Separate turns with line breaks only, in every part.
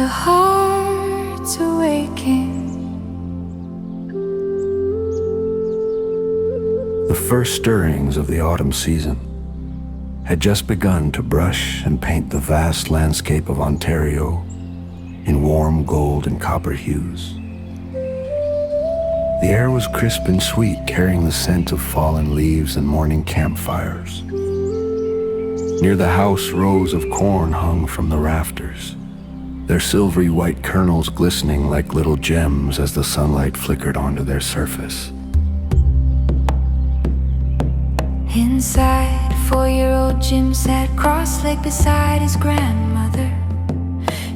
heart's awaking.
The first stirrings of the autumn season had just begun to brush and paint the vast landscape of Ontario in warm gold and copper hues. The air was crisp and sweet, carrying the scent of fallen leaves and morning campfires. Near the house, rows of corn hung from the rafters, their silvery white kernels glistening like little gems as the sunlight flickered onto their surface.
Inside, 4-year-old Jim sat cross-legged beside his grandmother.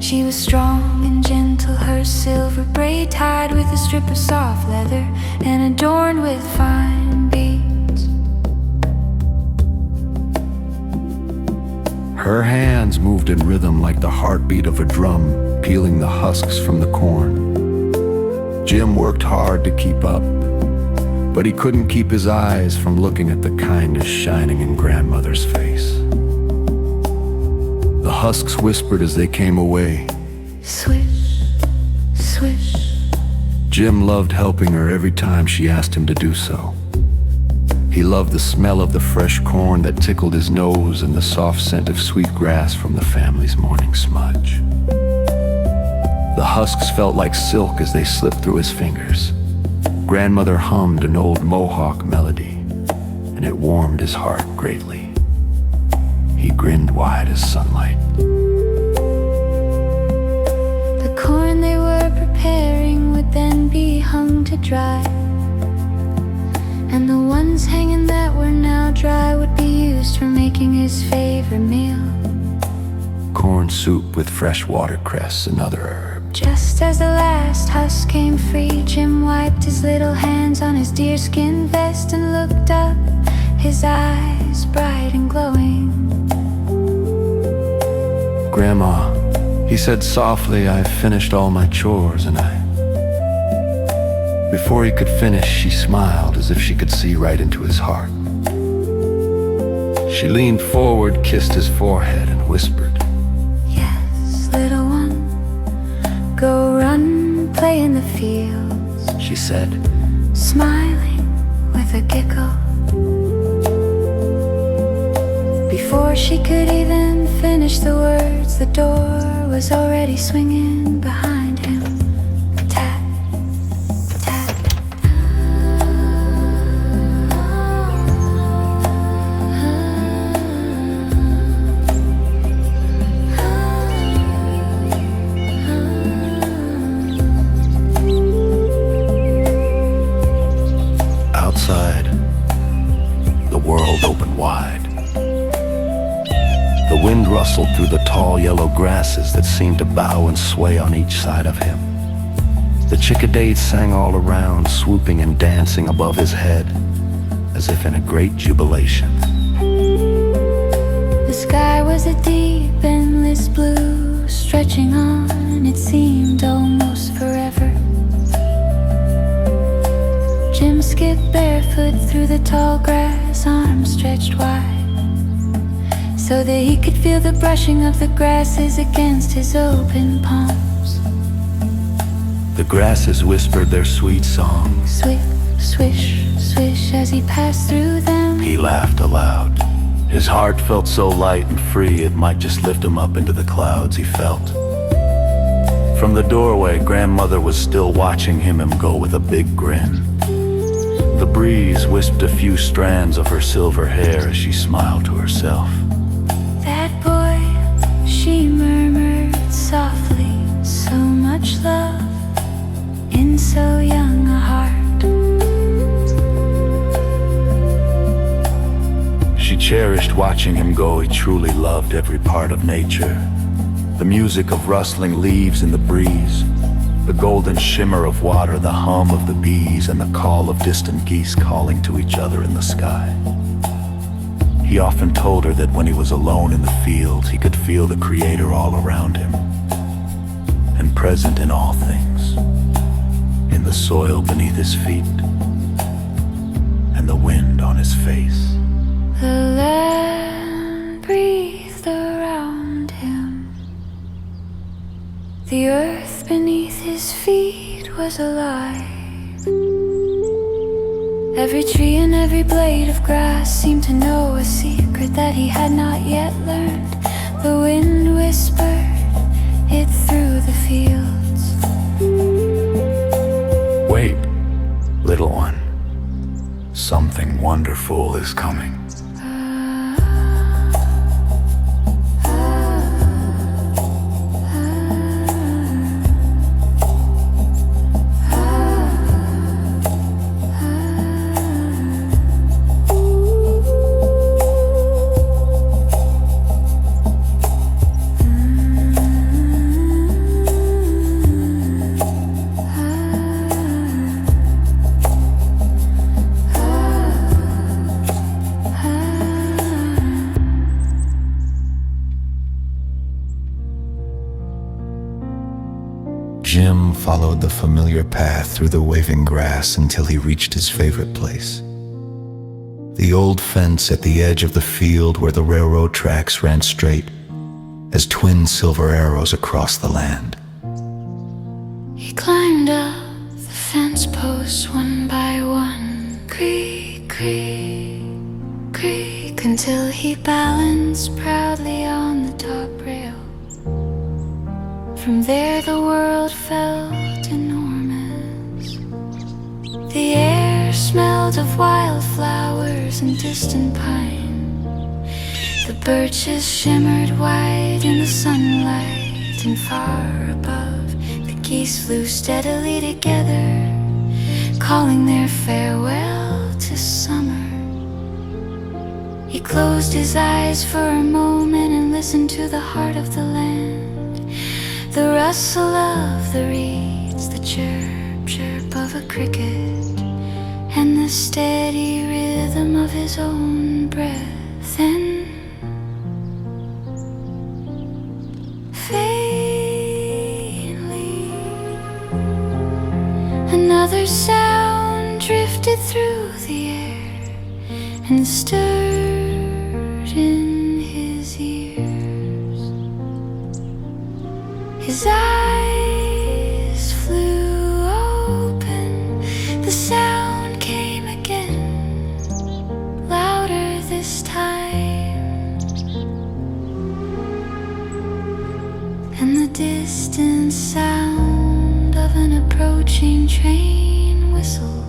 She was strong and gentle, her silver braid tied with a strip of soft leather and adorned with fine beads.
Her hands moved in rhythm like the heartbeat of a drum, peeling the husks from the corn. Jim worked hard to keep up, but he couldn't keep his eyes from looking at the kindness shining in grandmother's face. The husks whispered as they came away.
Swish, swish.
Jim loved helping her every time she asked him to do so. He loved the smell of the fresh corn that tickled his nose and the soft scent of sweet grass from the family's morning smudge. The husks felt like silk as they slipped through his fingers. Grandmother hummed an old Mohawk melody, and it warmed his heart greatly. He grinned wide as sunlight.
The corn they were preparing would then be hung to dry, and the ones hanging that were now dry would be used for making his favorite meal.
Corn soup with fresh watercress and other herbs.
Just as the last husk came free, Jim wiped his little hands on his deerskin vest and looked up, his eyes bright and glowing.
Grandma, he said softly, I've finished all my chores and Before he could finish, she smiled as if she could see right into his heart. She leaned forward, kissed his forehead, and whispered,
Yes, little one, go run, play in the fields,
she said,
smiling with a giggle. Before she could even finish the words, the door was already swinging behind him. Tap, tap.
Outside, the world opened wide. The wind rustled through the tall yellow grasses that seemed to bow and sway on each side of him. The chickadee sang all around, swooping and dancing above his head, as if in a great jubilation.
The sky was a deep, endless blue, stretching on, it seemed almost forever. Jim skipped barefoot through the tall grass, arms stretched wide, so that he could feel the brushing of the grasses against his open palms.
The grasses whispered their sweet song.
Swish, swish, swish as he passed through them.
He laughed aloud. His heart felt so light and free it might just lift him up into the clouds, he felt. From the doorway, grandmother was still watching him go with a big grin. The breeze wisped a few strands of her silver hair as she smiled to herself.
That boy, she murmured softly, so much love in so young a heart.
She cherished watching him go. He truly loved every part of nature. The music of rustling leaves in the breeze, the golden shimmer of water, the hum of the bees, and the call of distant geese calling to each other in the sky. He often told her that when he was alone in the fields, he could feel the Creator all around him, and present in all things, in the soil beneath his feet, and the wind on his face.
The land breathed around him. The was alive. Every tree and every blade of grass seemed to know a secret that he had not yet learned. The wind whispered it through the fields.
Wait, little one. Something wonderful is coming.
Jim followed the familiar path through the waving grass until he reached his favorite place. The old fence at the edge of the field where the railroad tracks ran straight as twin silver arrows across the land.
He climbed up the fence posts one by one, creak, creak, creak, until he balanced proudly on the top rail. From there the world felt enormous. The air smelled of wildflowers and distant pine. The birches shimmered white in the sunlight, and far above the geese flew steadily together, calling their farewell to summer. He closed his eyes for a moment and listened to the heart of the land. The rustle of the reeds, the chirp, chirp of a cricket, and the steady rhythm of his own breath. And faintly, another sound drifted through the air and stirred in his ears. His eyes flew open, the sound came again, louder this time, and the distant sound of an approaching train whistle.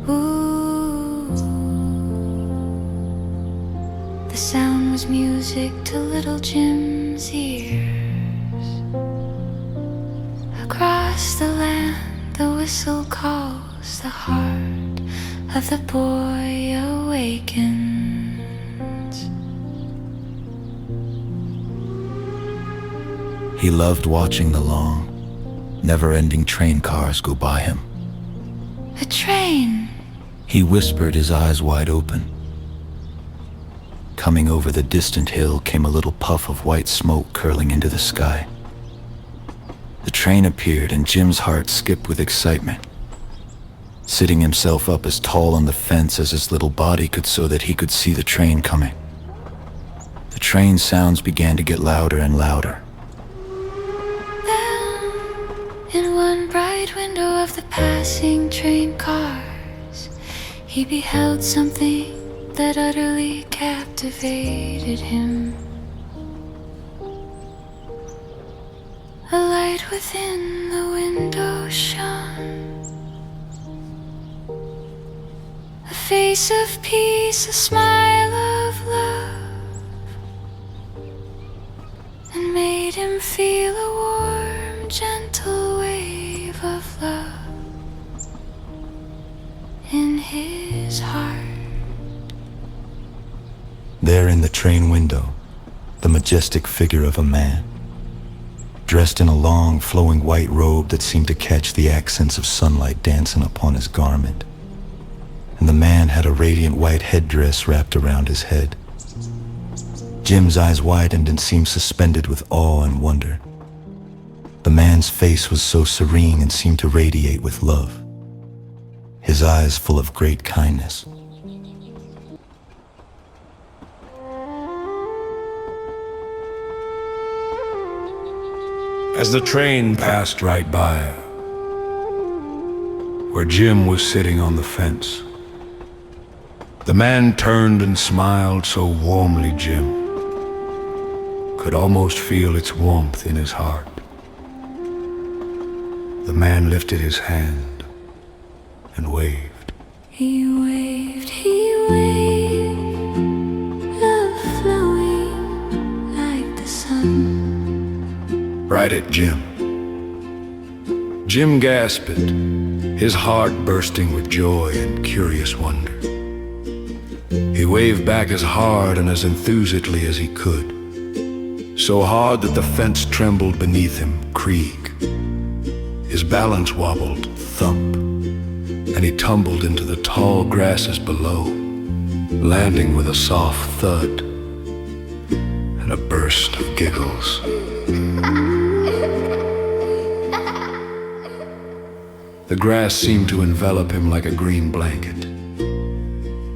Ooh. The sound was music to little Jim's ear. Across the land, the whistle calls, the heart of the boy awakens.
He loved watching the long, never-ending train cars go by him.
A train!
He whispered, his eyes wide open. Coming over the distant hill came a little puff of white smoke curling into the sky. The train appeared, and Jim's heart skipped with excitement. Sitting himself up as tall on the fence as his little body could so that he could see the train coming. The train sounds began to get louder and louder.
Then, in one bright window of the passing train cars, he beheld something that utterly captivated him. A light within the window shone, a face of peace, a smile of love, and made him feel a warm, gentle wave of love in his heart.
There in the train window, the majestic figure of a man, dressed in a long, flowing white robe that seemed to catch the accents of sunlight dancing upon his garment. And the man had a radiant white headdress wrapped around his head. Jim's eyes widened and seemed suspended with awe and wonder. The man's face was so serene and seemed to radiate with love, his eyes full of great kindness.
As the train passed right by,
where Jim was sitting on the fence. The man turned and smiled so warmly Jim could almost feel its warmth in his heart. The man lifted his hand and waved.
He waved, love flowing like the sun.
Right at Jim. Jim gasped, his heart bursting with joy and curious wonder. He waved back as hard and as enthusiastically as he could, so hard that the fence trembled beneath him, creak. His balance wobbled, thump, and he tumbled into the tall grasses below, landing with a soft thud and a burst of giggles. The grass seemed to envelop him like a green blanket.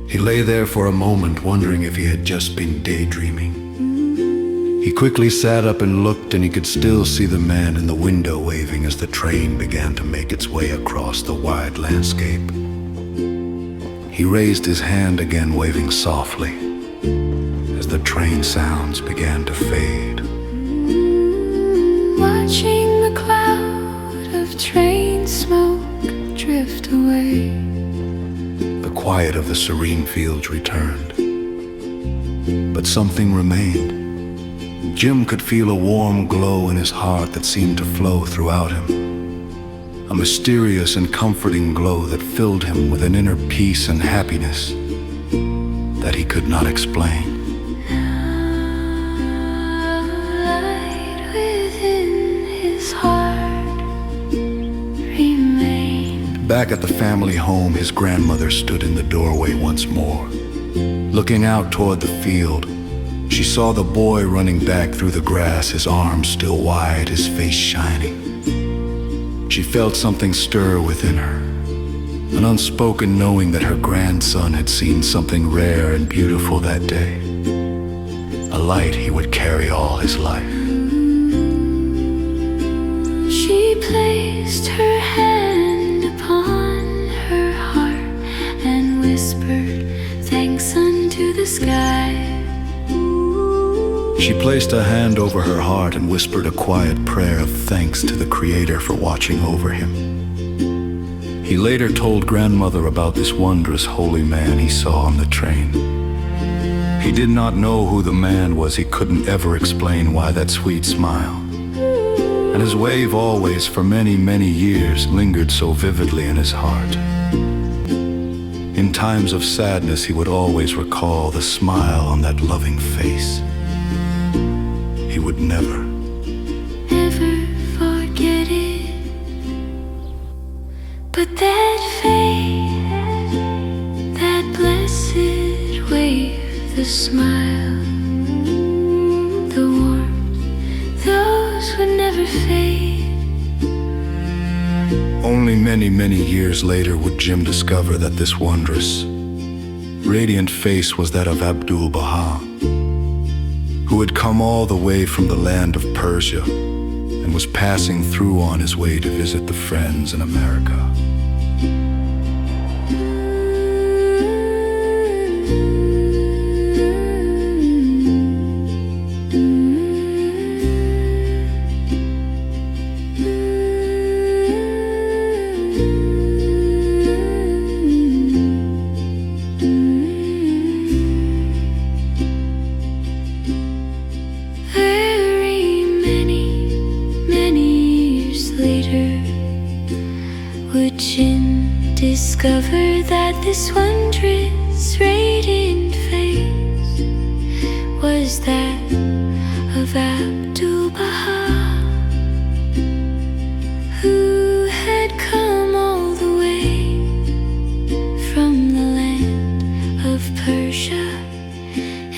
He lay there for a moment, wondering if he had just been daydreaming. He quickly sat up and looked, and he could still see the man in the window waving as the train began to make its way across the wide landscape. He raised his hand again, waving softly, as the train sounds began to fade.
Watching the cloud of train smoke drift away.
The quiet of the serene fields returned, but something remained. Jim could feel a warm glow in his heart that seemed to flow throughout him, a mysterious and comforting glow that filled him with an inner peace and happiness that he could not explain.
Light within his heart remained.
Back at the family home, his grandmother stood in the doorway once more. Looking out toward the field, she saw the boy running back through the grass, his arms still wide, his face shining. She felt something stir within her, an unspoken knowing that her grandson had seen something rare and beautiful that day, a light he would carry all his life.
She placed her hand upon her heart and whispered, "Thanks unto the sky."
She placed a hand over her heart and whispered a quiet prayer of thanks to the Creator for watching over him. He later told grandmother about this wondrous holy man he saw on the train. He did not know who the man was. He couldn't ever explain why that sweet smile and his wave always, for many, many years, lingered so vividly in his heart. In times of sadness, he would always recall the smile on that loving face. He would never
forget it. But that faith, that blessed wave, the smile, the warmth, those would never fade.
Only many, many years later would Jim discover that this wondrous, radiant face was that of Abdu'l Bahá, who had come all the way from the land of Persia and was passing through on his way to visit the friends in America.
Discover that this wondrous radiant face was that of Abdu'l Bahá, who had come all the way from the land of Persia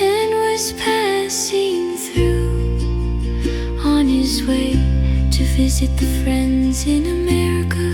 and was passing through on his way to visit the friends in America.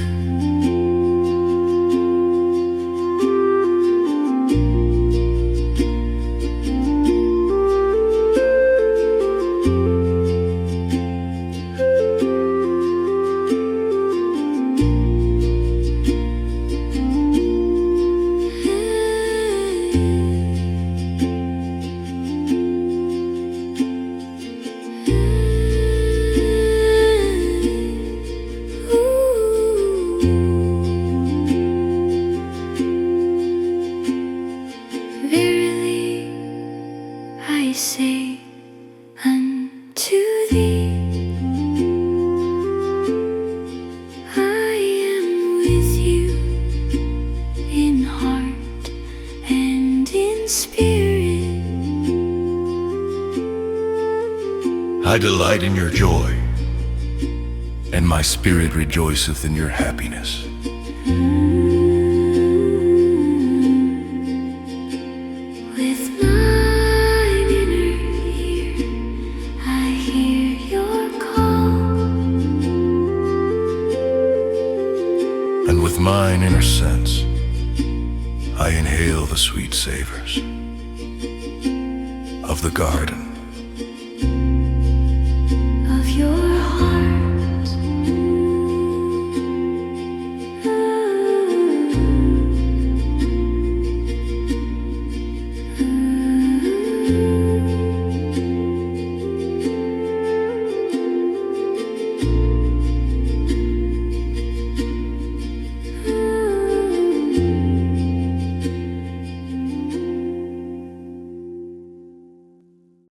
I say unto thee, I am with you in heart and in spirit.
I delight in your joy, and my spirit rejoiceth in your happiness.
With mine inner ear, I hear your call,
And with mine inner sense, I inhale the sweet savors of the garden.